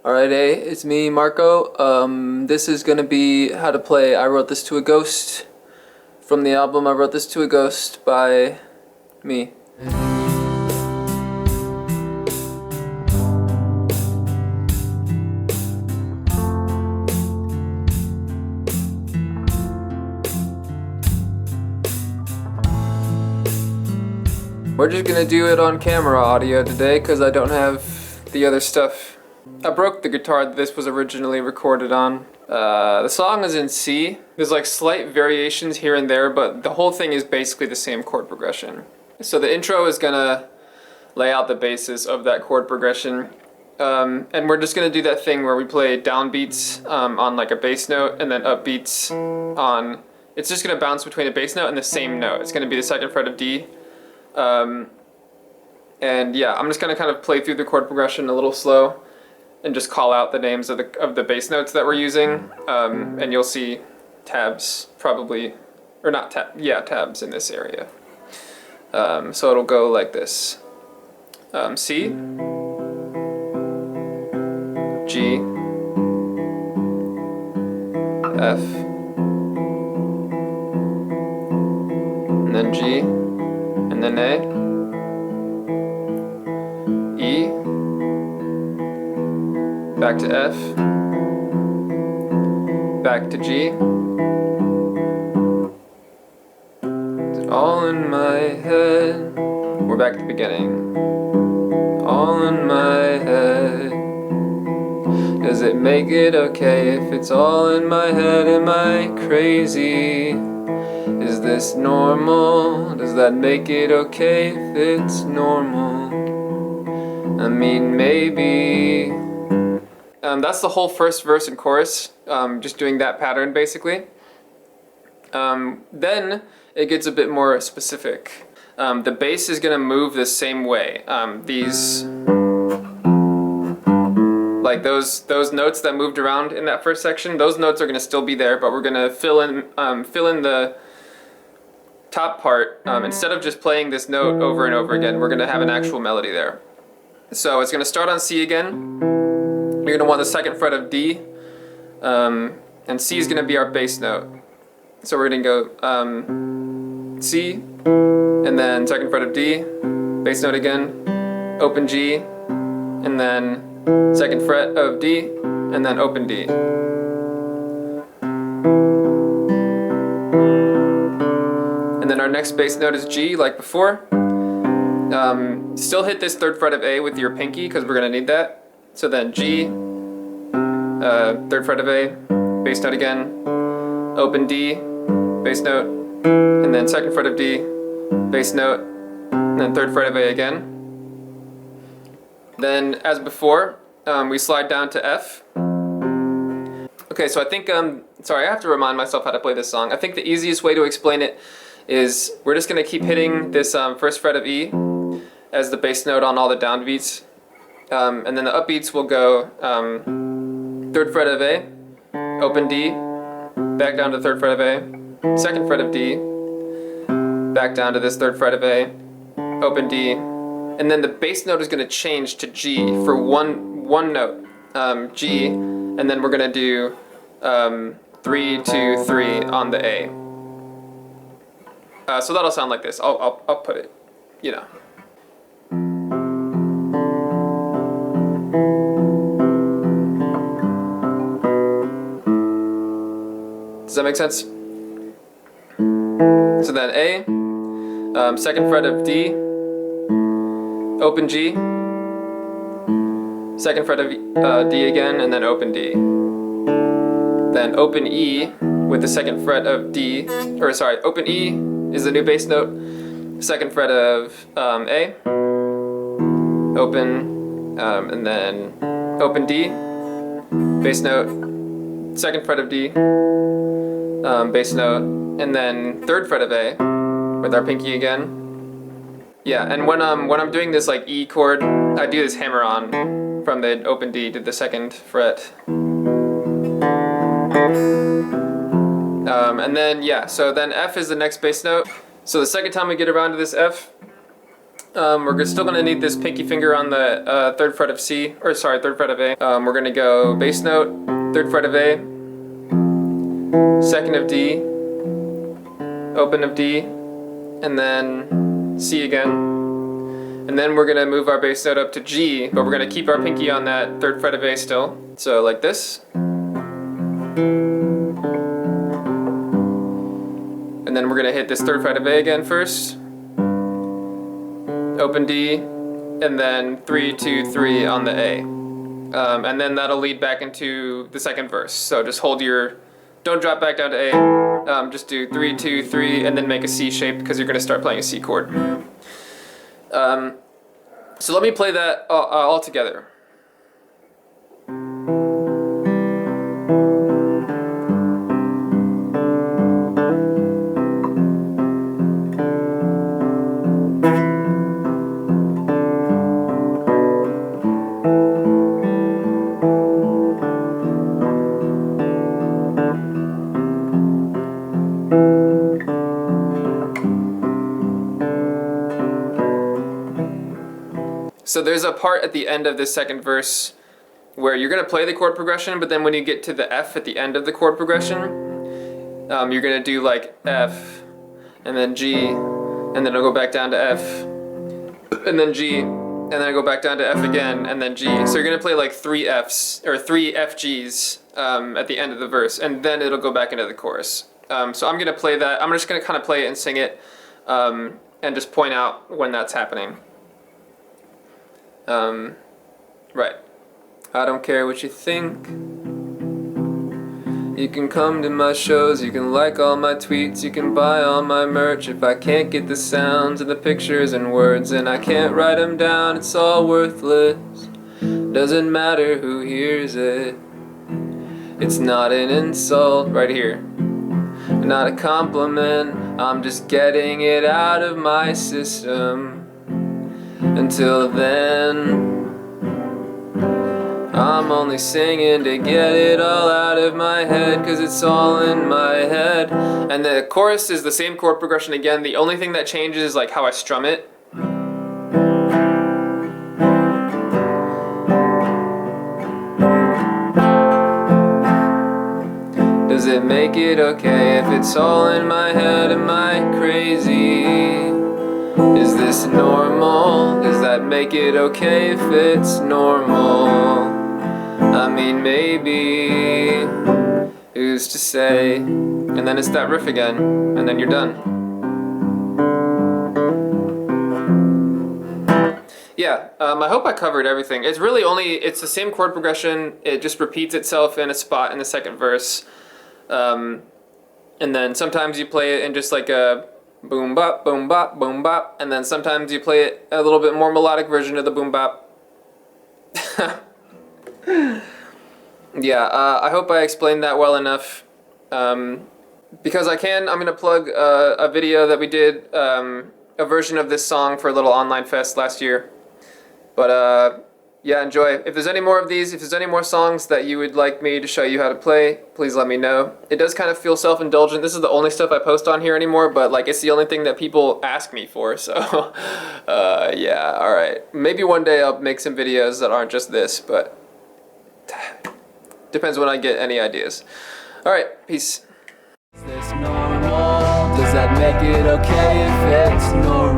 Alright, hey, it's me, Marco. This is gonna be how to play I Wrote This to a Ghost from the album I Wrote This to a Ghost by me. We're just gonna do it on camera audio today because I don't have the other stuff. I broke the guitar that this was originally recorded on. The song is in C. There's like slight variations here and there, but the whole thing is basically the same chord progression. So the intro is gonna lay out the basis of that chord progression. And we're just gonna do that thing where we play downbeats on like a bass note and then upbeats on... It's just gonna bounce between a bass note and the same note. It's gonna be the second fret of D. And yeah, I'm just gonna kind of play through the chord progression a little slow and just call out the names of the bass notes that we're using, and you'll see tabs probably, or not tabs in this area. So it'll go like this: C, G, F, and then G, and then A, E, back to F, back to G. It's all in my head. We're back at the beginning. All in my head. Does it make it okay if it's all in my head? Am I crazy? Is this normal? Does that make it okay if it's normal? I mean, maybe. That's the whole first verse and chorus, just doing that pattern basically. Then it gets a bit more specific. The bass is gonna move the same way. Like those notes that moved around in that first section, those notes are gonna still be there, but we're gonna fill in the top part. Instead of just playing this note over and over again, we're gonna have an actual melody there. So it's gonna start on C again. You're gonna want the second fret of D, and C is gonna be our bass note. So we're gonna go C, and then second fret of D, bass note again, open G, and then second fret of D, and then open D. And then our next bass note is G, like before. Still hit this third fret of A with your pinky, because we're gonna need that. So then G, third fret of A, bass note again, open D, bass note, and then second fret of D, bass note, and then third fret of A again. Then, as before, we slide down to F. Okay, so I think, sorry, I have to remind myself how to play this song. I think the easiest way to explain it is we're just going to keep hitting this first fret of E as the bass note on all the downbeats. And then the upbeats will go third fret of A, open D, back down to third fret of A, second fret of D, back down to this third fret of A, open D, and then the bass note is going to change to G for one note, G, and then we're going to do 3, 2, 3 on the A. So that'll sound like this. I'll put it, you know. Does that make sense? So then A, second fret of D, open G, second fret of D again, and then open D. Then open E with the second fret of D, or sorry, open E is the new bass note, second fret of A, open, and then open D, bass note, second fret of D, bass note, and then third fret of A with our pinky again. Yeah, and when I'm doing this like E chord, I do this hammer on from the open D to the second fret. And then yeah, so then F is the next bass note. So the second time we get around to this F, We're still gonna need this pinky finger on the 3rd fret of C, or sorry, 3rd fret of A. We're gonna go bass note, 3rd fret of A, 2nd of D, open of D, and then C again. And then we're gonna move our bass note up to G, but we're gonna keep our pinky on that 3rd fret of A still. So like this. And then we're gonna hit this 3rd fret of A again first. Open D, and then 3, 2, 3 on the A. And then that'll lead back into the 2nd verse. So just hold your, don't drop back down to A. Just do 3, 2, 3, and then make a C shape because you're gonna start playing a C chord. So let me play that all together. So there's a part at the end of this 2nd verse where you're going to play the chord progression, but then when you get to the F at the end of the chord progression, you're going to do like F, and then G, and then it'll go back down to F, and then G, and then I go back down to F again, and then G. So you're going to play like 3 Fs, or 3 FGs at the end of the verse, and then it'll go back into the chorus. So I'm going to play that. I'm just going to kind of play it and sing it, and just point out when that's happening. Right. I don't care what you think. You can come to my shows, you can like all my tweets, you can buy all my merch. If I can't get the sounds and the pictures and words and I can't write them down, it's all worthless. Doesn't matter who hears it. It's not an insult, right here. Not a compliment, I'm just getting it out of my system. Until then, I'm only singing to get it all out of my head, 'cause it's all in my head. And the chorus is the same chord progression again. The only thing that changes is like how I strum it. Does it make it okay if it's all in my head? Am I crazy? Is this normal? Does that make it okay if it's normal? I mean, maybe. Who's to say? And then it's that riff again, and then you're done. Yeah, I hope I covered everything. It's really it's the same chord progression. It just repeats itself in a spot in the 2nd verse. And then sometimes you play it in just like a boom bop, boom bop, boom bop, and then sometimes you play it a little bit more melodic version of the boom bop. Yeah, I hope I explained that well enough. Because I'm going to plug a video that we did, a version of this song for a little online fest last year. But yeah, enjoy. If there's any more of these, if there's any more songs that you would like me to show you how to play, please let me know. It does kind of feel self-indulgent. This is the only stuff I post on here anymore, but like it's the only thing that people ask me for, so yeah, alright. Maybe one day I'll make some videos that aren't just this, but depends when I get any ideas. Alright, peace. Is this normal? Does that make it okay if it's normal?